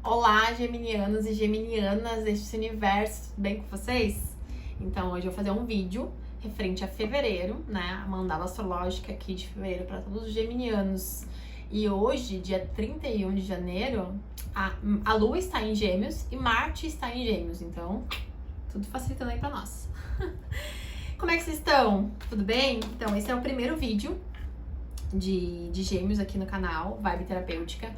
Olá, geminianos e geminianas deste universo, tudo bem com vocês? Então, hoje eu vou fazer um vídeo referente a fevereiro, né? A mandala astrológica aqui de fevereiro para todos os geminianos. E hoje, dia 31 de janeiro, a Lua está em Gêmeos e Marte está em Gêmeos. Então, tudo facilitando aí para nós. Como é que vocês estão? Tudo bem? Então, esse é o primeiro vídeo de Gêmeos aqui no canal, Vibe Terapêutica.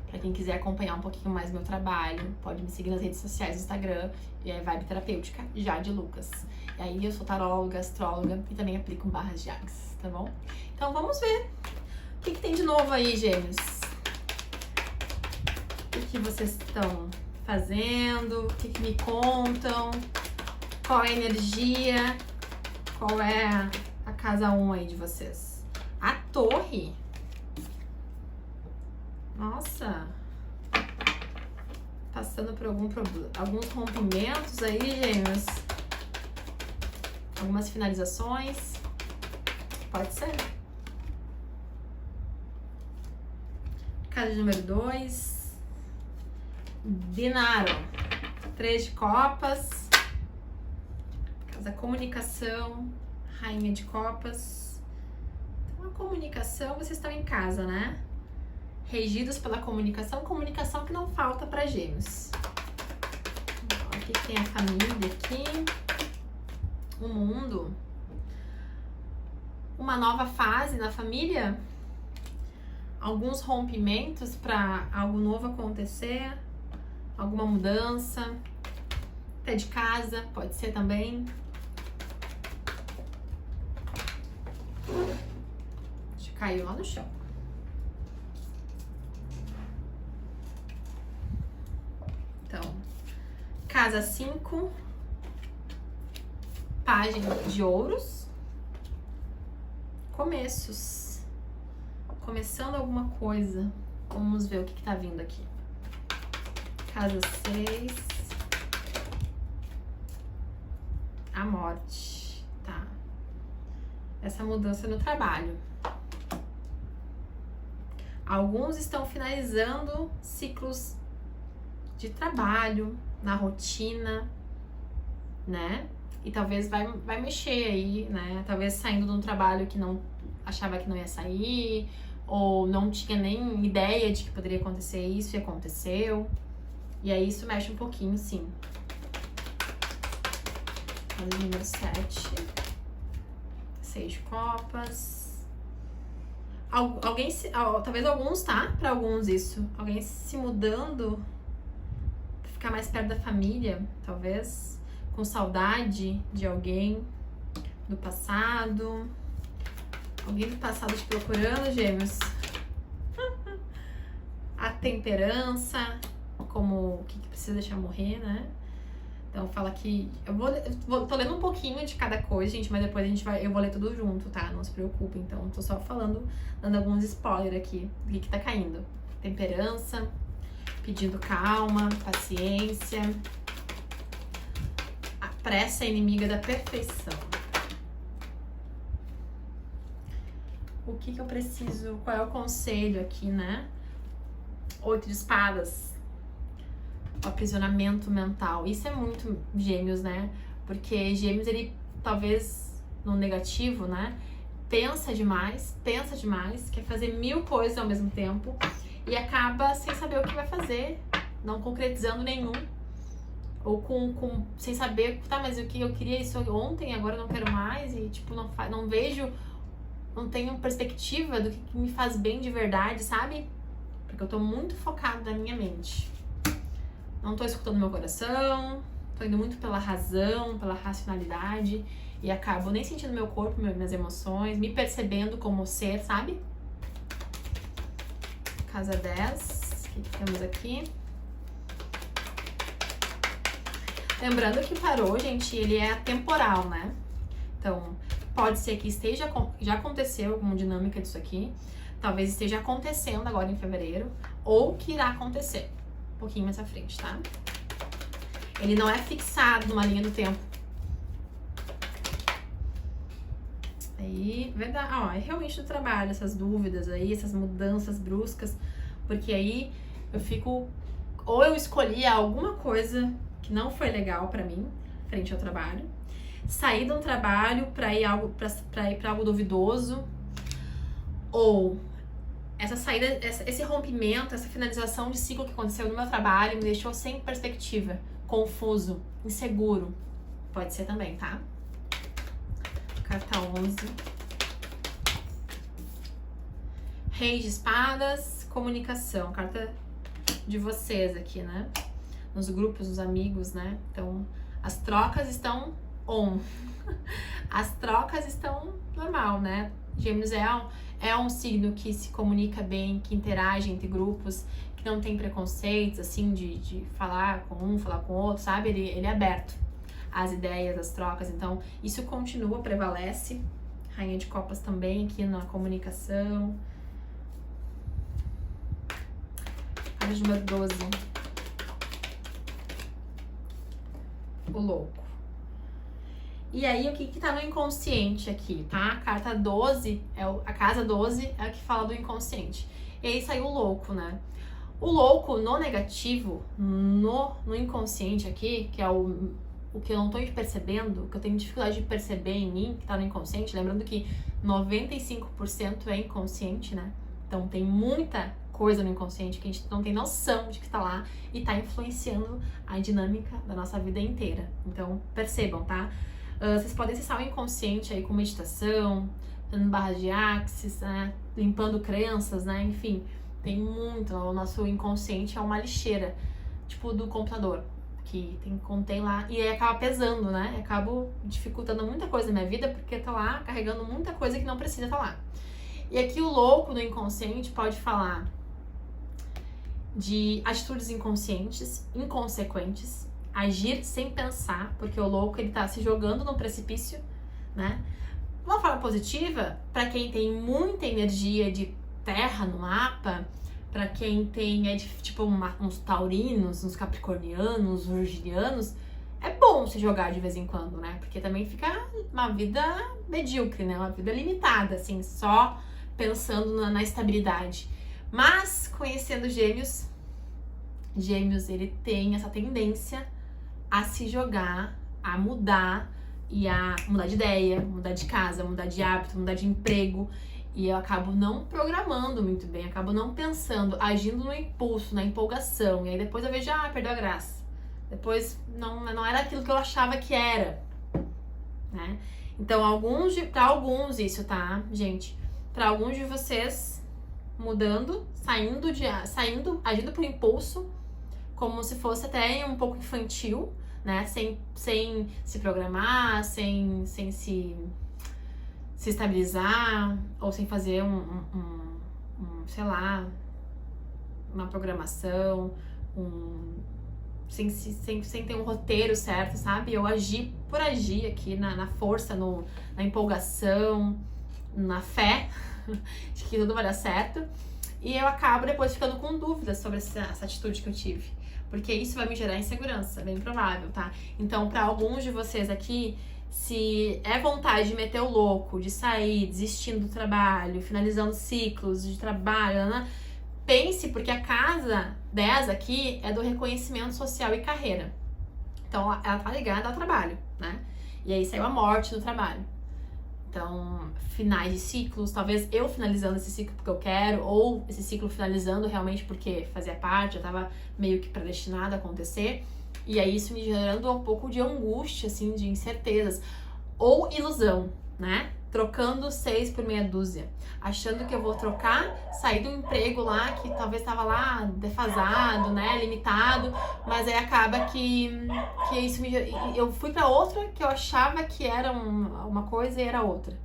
Pra quem quiser acompanhar um pouquinho mais meu trabalho, pode me seguir nas redes sociais, no Instagram, Vibe Terapêutica, Jade Lucas. E aí eu sou taróloga, astróloga e também aplico barras de Jags, tá bom? Então vamos ver o que tem de novo aí, Gêmeos. O que vocês estão fazendo, o que me contam, qual é a energia, qual é a casa 1 aí de vocês. A Torre. Nossa, passando por alguns rompimentos aí, Gêmeos. Algumas finalizações. Pode ser. Casa número 2. Dinaro. 3 de copas. Casa comunicação. Rainha de copas. Então, a comunicação, vocês estão em casa, né? Regidos pela comunicação que não falta para Gêmeos. Aqui tem a família aqui, o mundo, uma nova fase na família, alguns rompimentos para algo novo acontecer, alguma mudança, até de casa, pode ser também. Acho que caiu lá no chão. Então, casa 5, página de ouros, começos, começando alguma coisa. Vamos ver o que tá vindo aqui. Casa 6, a morte, tá? Essa mudança no trabalho. Alguns estão finalizando ciclos de trabalho, na rotina, né? E talvez vai mexer aí, né? Talvez saindo de um trabalho que não achava que não ia sair, ou não tinha nem ideia de que poderia acontecer isso e aconteceu. E aí isso mexe um pouquinho, sim. Casa número 7. 6 de copas. Talvez alguns, tá? Para alguns isso. Alguém se mudando, ficar mais perto da família, talvez, com saudade de alguém do passado. Alguém do passado te procurando, Gêmeos. A temperança, como o que precisa deixar morrer, né? Então fala que tô lendo um pouquinho de cada coisa, gente, mas depois eu vou ler tudo junto, tá? Não se preocupe. Então tô só falando, dando alguns spoilers aqui do que tá caindo. Temperança, pedindo calma, paciência. A pressa é inimiga da perfeição. O que eu preciso? Qual é o conselho aqui, né? 8 de espadas. O aprisionamento mental. Isso é muito Gêmeos, né? Porque Gêmeos, ele talvez no negativo, né? Pensa demais, quer fazer 1000 coisas ao mesmo tempo. E acaba sem saber o que vai fazer, não concretizando nenhum. Ou sem saber, tá, mas o que eu queria isso ontem, agora eu não quero mais. E tipo, não vejo, não tenho perspectiva do que me faz bem de verdade, sabe? Porque eu tô muito focada na minha mente. Não tô escutando meu coração, tô indo muito pela razão, pela racionalidade. E acabo nem sentindo meu corpo, minhas emoções, me percebendo como ser, sabe? Casa 10, o que temos aqui? Lembrando que tarô, gente, ele é atemporal, né? Então, pode ser que já aconteceu alguma dinâmica disso aqui, talvez esteja acontecendo agora em fevereiro, ou que irá acontecer um pouquinho mais à frente, tá? Ele não é fixado numa linha do tempo. Aí, verdade, ó, é realmente do trabalho, essas dúvidas aí, essas mudanças bruscas, porque aí eu fico ou eu escolhi alguma coisa que não foi legal pra mim, frente ao trabalho, sair de um trabalho pra ir pra algo duvidoso, ou essa saída, esse rompimento, essa finalização de ciclo que aconteceu no meu trabalho me deixou sem perspectiva, confuso, inseguro. Pode ser também, tá? Carta 11. Rei de espadas, comunicação. Carta de vocês aqui, né? Nos grupos, nos amigos, né? Então, as trocas estão on. As trocas estão normal, né? Gêmeos é um signo que se comunica bem, que interage entre grupos, que não tem preconceitos, assim, de falar com um, falar com o outro, sabe? Ele é aberto às ideias, às trocas. Então, isso continua, prevalece. Rainha de Copas também aqui na comunicação. Carta número 12. O louco. E aí, o que tá no inconsciente aqui, tá? A carta 12, a casa 12 é a que fala do inconsciente. E aí saiu o louco, né? O louco no negativo, no inconsciente aqui, que é o que eu não tô percebendo, o que eu tenho dificuldade de perceber em mim, que tá no inconsciente, lembrando que 95% é inconsciente, né? Então tem muita coisa no inconsciente que a gente não tem noção de que tá lá e tá influenciando a dinâmica da nossa vida inteira. Então percebam, tá? Vocês podem acessar o inconsciente aí com meditação, fazendo barras de axis, né? Limpando crenças, né? Enfim, tem muito. O nosso inconsciente é uma lixeira, tipo do computador, que contém lá e aí acaba pesando, né? E acabo dificultando muita coisa na minha vida porque tá lá carregando muita coisa que não precisa tá lá. E aqui o louco do inconsciente pode falar de atitudes inconscientes, inconsequentes, agir sem pensar, porque o louco ele tá se jogando no precipício, né? De uma forma positiva, para quem tem muita energia de terra no mapa, para quem tem tipo uns taurinos, uns capricornianos, uns virginianos, é bom se jogar de vez em quando, né? Porque também fica uma vida medíocre, né? Uma vida limitada, assim, só pensando na estabilidade. Mas, conhecendo Gêmeos, ele tem essa tendência a se jogar, a mudar e a mudar de ideia, mudar de casa, mudar de hábito, mudar de emprego. E eu acabo não programando muito bem, acabo não pensando, agindo no impulso, na empolgação. E aí depois eu vejo, perdeu a graça. Depois não era aquilo que eu achava que era, né? Então, pra alguns isso, tá, gente? Pra alguns de vocês, mudando, agindo por impulso, como se fosse até um pouco infantil, né? Sem se programar, sem se estabilizar, ou sem fazer sei lá, uma programação, sem ter um roteiro certo, sabe? Eu agi por agir aqui na força, na empolgação, na fé de que tudo vai dar certo. E eu acabo depois ficando com dúvidas sobre essa atitude que eu tive. Porque isso vai me gerar insegurança, bem provável, tá? Então, para alguns de vocês aqui, se é vontade de meter o louco, de sair, desistindo do trabalho, finalizando ciclos de trabalho, né? Pense, porque a casa 10 aqui é do reconhecimento social e carreira. Então, ela tá ligada ao trabalho, né? E aí saiu a morte do trabalho. Então, finais de ciclos, talvez eu finalizando esse ciclo porque eu quero, ou esse ciclo finalizando realmente porque fazia parte, já tava meio que predestinado a acontecer. E aí isso me gerando um pouco de angústia, assim, de incertezas. Ou ilusão, né? Trocando 6 por meia dúzia. Achando que eu vou trocar, sair do emprego lá, que talvez estava lá defasado, né? Limitado. Mas aí acaba que isso me... Eu fui pra outra que eu achava que era uma coisa e era outra.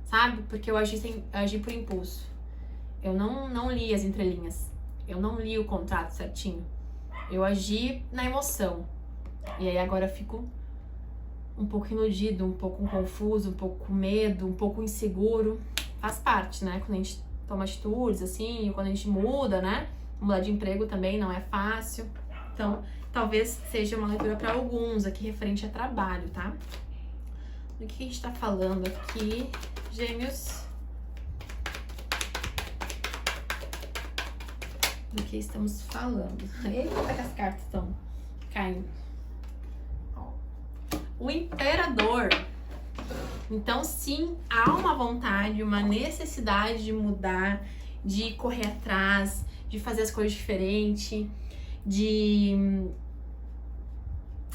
Sabe? Porque eu agi por impulso. Eu não li as entrelinhas. Eu não li o contrato certinho. Eu agi na emoção. E aí agora eu fico um pouco iludido, um pouco confuso, um pouco com medo, um pouco inseguro. Faz parte, né? Quando a gente toma atitudes, assim, quando a gente muda, né? Mudar de emprego também não é fácil. Então, talvez seja uma leitura para alguns aqui referente a trabalho, tá? Do que a gente tá falando aqui, Gêmeos? do que estamos falando. Eita, que as cartas estão caindo. Ó. O Imperador. Então, sim, há uma vontade, uma necessidade de mudar, de correr atrás, de fazer as coisas diferentes, de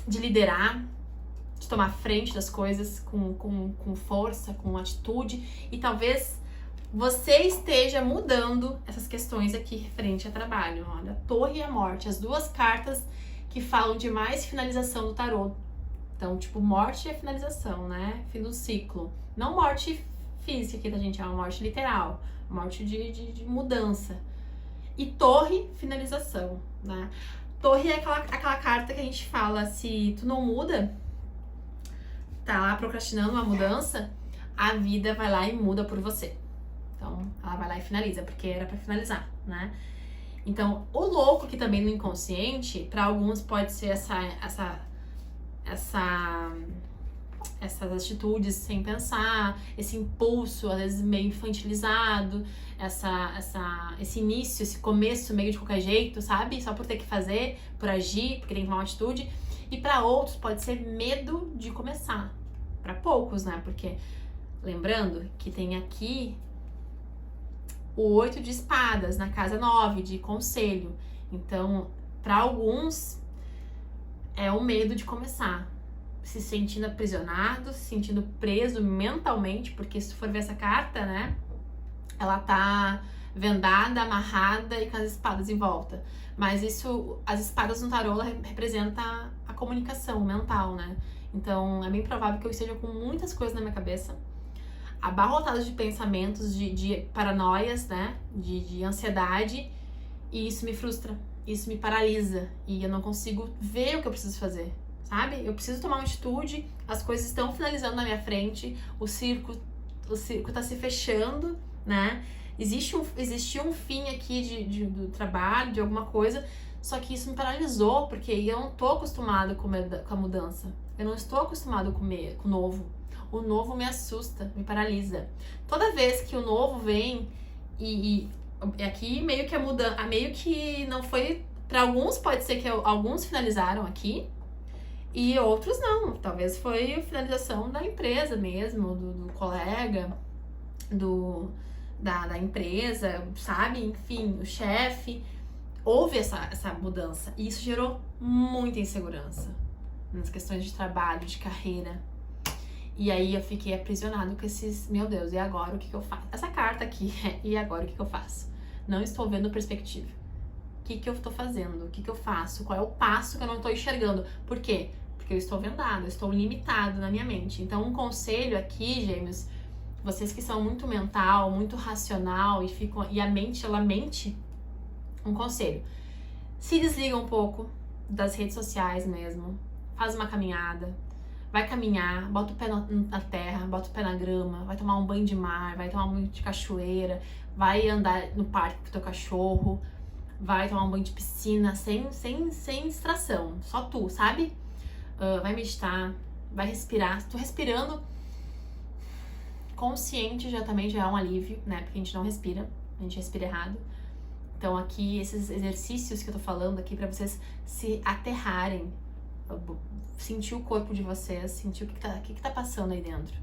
liderar, de tomar frente das coisas com força, com atitude. E talvez você esteja mudando essas questões aqui referente a trabalho. Olha, a Torre e a Morte, as duas cartas que falam de mais finalização do tarô. Então, tipo, morte é finalização, né? Fim do ciclo. Não morte física aqui da gente, é uma morte literal. Morte de mudança. E Torre, finalização, né? Torre é aquela carta que a gente fala, se tu não muda, tá lá procrastinando uma mudança, a vida vai lá e muda por você. Então, ela vai lá e finaliza, porque era pra finalizar, né? Então, o louco que também no inconsciente, pra alguns pode ser essas atitudes sem pensar, esse impulso, às vezes meio infantilizado, esse início, esse começo meio de qualquer jeito, sabe? Só por ter que fazer, por agir, porque tem que tomar uma atitude. E para outros pode ser medo de começar. Para poucos, né? Porque, lembrando que tem aqui o 8 de espadas na casa 9, de conselho. Então, para alguns, é o medo de começar. Se sentindo aprisionado, se sentindo preso mentalmente, porque se tu for ver essa carta, né? Ela tá vendada, amarrada e com as espadas em volta. Mas isso, as espadas no tarô, ela representa a comunicação mental, né? Então, é bem provável que eu esteja com muitas coisas na minha cabeça, abarrotadas de pensamentos, de paranoias, né? De ansiedade, e isso me frustra, isso me paralisa, e eu não consigo ver o que eu preciso fazer, sabe? Eu preciso tomar uma atitude, as coisas estão finalizando na minha frente, o circo tá se fechando, né? Existia um fim aqui do trabalho, de alguma coisa, só que isso me paralisou, porque eu não tô acostumado com a mudança. Eu não estou acostumado com o novo. O novo me assusta, me paralisa. Toda vez que o novo vem e aqui meio que a mudança, meio que não foi... Para alguns pode ser que alguns finalizaram aqui e outros não. Talvez foi a finalização da empresa mesmo, do colega, da empresa, sabe? Enfim, o chefe. Houve essa mudança e isso gerou muita insegurança nas questões de trabalho, de carreira. E aí eu fiquei aprisionado com esses, meu Deus, e agora o que eu faço? Essa carta aqui é, e agora o que eu faço? Não estou vendo perspectiva. O que eu estou fazendo? O que eu faço? Qual é o passo que eu não estou enxergando? Por quê? Porque eu estou vendado, eu estou limitado na minha mente. Então um conselho aqui, gêmeos, vocês que são muito mental, muito racional e a mente, ela mente, um conselho. Se desliga um pouco das redes sociais mesmo, faz uma caminhada, vai caminhar, bota o pé na terra, bota o pé na grama, vai tomar um banho de mar, vai tomar um banho de cachoeira, vai andar no parque com o teu cachorro, vai tomar um banho de piscina sem distração, só tu, sabe? Vai meditar, vai respirar. Se tu respirando consciente também já é um alívio, né? Porque a gente não respira, a gente respira errado. Então aqui, esses exercícios que eu tô falando aqui pra vocês se aterrarem, sentir o corpo de vocês, sentir o que tá passando aí dentro,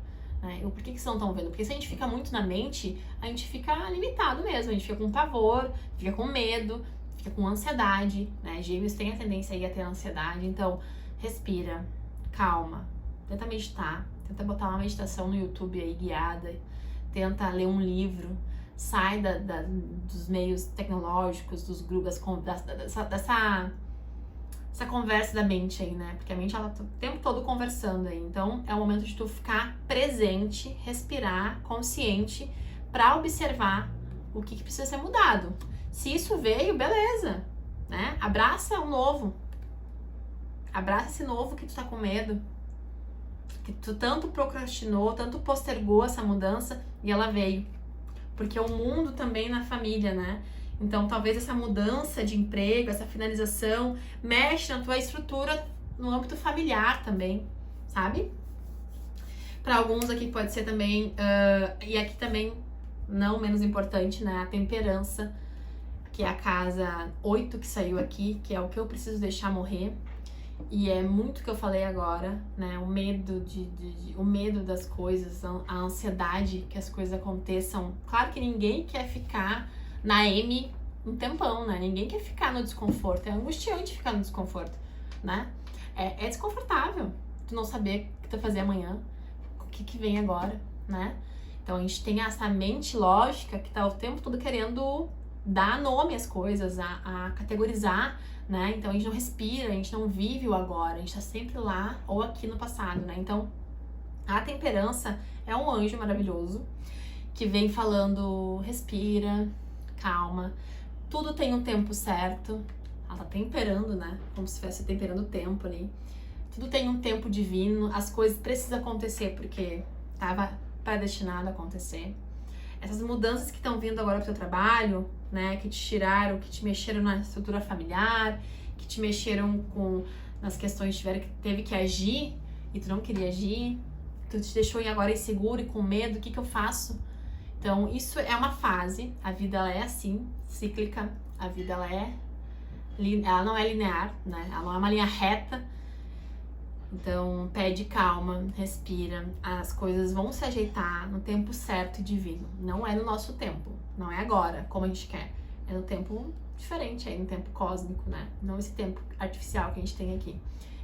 né? Por que vocês não estão vendo? Porque se a gente fica muito na mente, a gente fica limitado mesmo, a gente fica com pavor, fica com medo, fica com ansiedade, né? Gêmeos têm a tendência aí a ter ansiedade, então respira, calma, tenta meditar, tenta botar uma meditação no YouTube aí guiada, tenta ler um livro, sai dos meios tecnológicos, dos grupos, dessa conversa da mente aí, né? Porque a mente, ela tá o tempo todo conversando aí. Então, é o momento de tu ficar presente, respirar, consciente, pra observar o que precisa ser mudado. Se isso veio, beleza, né? Abraça o novo. Abraça esse novo que tu tá com medo. Que tu tanto procrastinou, tanto postergou essa mudança e ela veio. Porque o mundo também na família, né? Então, talvez essa mudança de emprego, essa finalização, mexe na tua estrutura no âmbito familiar também, sabe? Para alguns aqui pode ser também, e aqui também, não menos importante, né? A temperança. que é a casa 8 que saiu aqui, que é o que eu preciso deixar morrer. E é muito o que eu falei agora, né? O medo o medo das coisas, a ansiedade que as coisas aconteçam. Claro que ninguém quer ficar na M um tempão, né? Ninguém quer ficar no desconforto. É angustiante ficar no desconforto, né? É desconfortável tu não saber o que tu vai fazer amanhã, o que vem agora, né? Então a gente tem essa mente lógica que tá o tempo todo querendo dar nome às coisas, a categorizar, né? Então a gente não respira, a gente não vive o agora, a gente tá sempre lá ou aqui no passado, né? Então a temperança é um anjo maravilhoso que vem falando, respira, calma, tudo tem um tempo certo. Ela tá temperando, né? Como se estivesse temperando o tempo ali. Tudo tem um tempo divino, as coisas precisam acontecer porque tava predestinado a acontecer. Essas mudanças que estão vindo agora pro teu trabalho, né, que te tiraram, que te mexeram na estrutura familiar, que te mexeram nas questões que teve que agir e tu não queria agir, tu te deixou agora inseguro e com medo, o que eu faço? Então, isso é uma fase, a vida ela é assim, cíclica, a vida ela não é linear, né, ela não é uma linha reta. Então, pede calma, respira, as coisas vão se ajeitar no tempo certo e divino. Não é no nosso tempo, não é agora, como a gente quer. É no tempo diferente, é no tempo cósmico, né? Não esse tempo artificial que a gente tem aqui.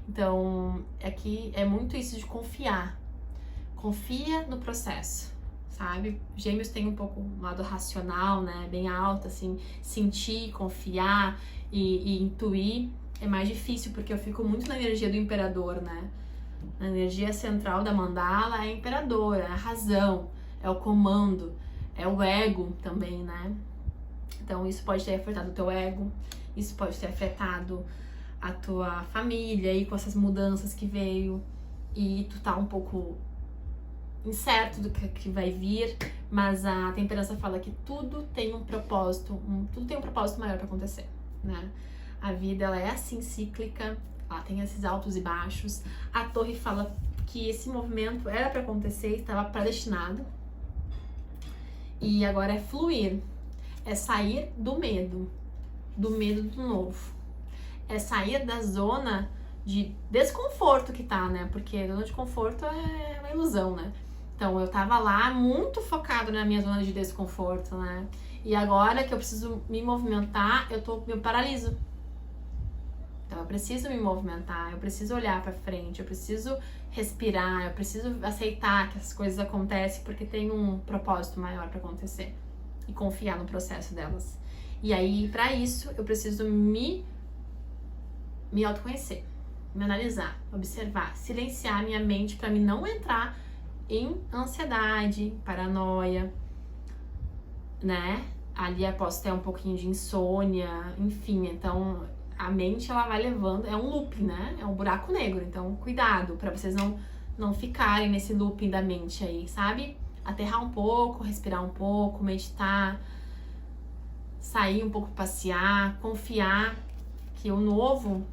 Então, aqui é muito isso de confiar. Confia no processo, sabe? Gêmeos tem um pouco um lado racional, né? Bem alto, assim, sentir, confiar e intuir. É mais difícil porque eu fico muito na energia do imperador, né? A energia central da mandala é imperador, é a razão, é o comando, é o ego também, né? Então isso pode ter afetado o teu ego, isso pode ter afetado a tua família aí com essas mudanças que veio e tu tá um pouco incerto do que vai vir, mas a temperança fala que tudo tem um propósito, tudo tem um propósito maior para acontecer, né? A vida, ela é assim, cíclica, ela tem esses altos e baixos. A torre fala que esse movimento era para acontecer, estava predestinado. E agora é fluir, é sair do medo do novo. É sair da zona de desconforto que tá, né? Porque a zona de conforto é uma ilusão, né? Então eu tava lá muito focado na minha zona de desconforto, né? E agora que eu preciso me movimentar, eu paraliso. Então eu preciso me movimentar, eu preciso olhar pra frente, eu preciso respirar, eu preciso aceitar que essas coisas acontecem porque tem um propósito maior pra acontecer e confiar no processo delas. E aí, pra isso, eu preciso me autoconhecer, me analisar, observar, silenciar minha mente pra mim não entrar em ansiedade, paranoia, né? Ali eu posso ter um pouquinho de insônia, enfim, então a mente, ela vai levando, é um loop, né? É um buraco negro, então cuidado pra vocês não ficarem nesse looping da mente aí, sabe? Aterrar um pouco, respirar um pouco, meditar, sair um pouco, passear, confiar que o novo,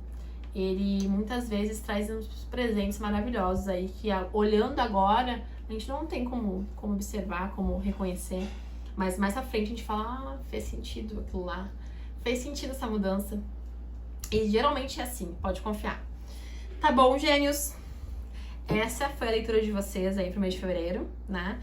ele muitas vezes traz uns presentes maravilhosos aí, que olhando agora, a gente não tem como observar, como reconhecer, mas mais à frente a gente fala, fez sentido aquilo lá, fez sentido essa mudança. E geralmente é assim, pode confiar. Tá bom, gênios? Essa foi a leitura de vocês aí pro mês de fevereiro, né?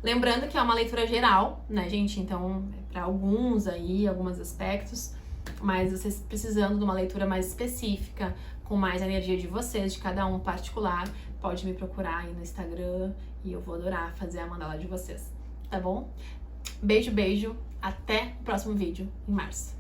Lembrando que é uma leitura geral, né, gente? Então, é pra alguns aí, alguns aspectos, mas vocês precisando de uma leitura mais específica, com mais energia de vocês, de cada um particular, pode me procurar aí no Instagram e eu vou adorar fazer a mandala de vocês, tá bom? Beijo, beijo, até o próximo vídeo em março.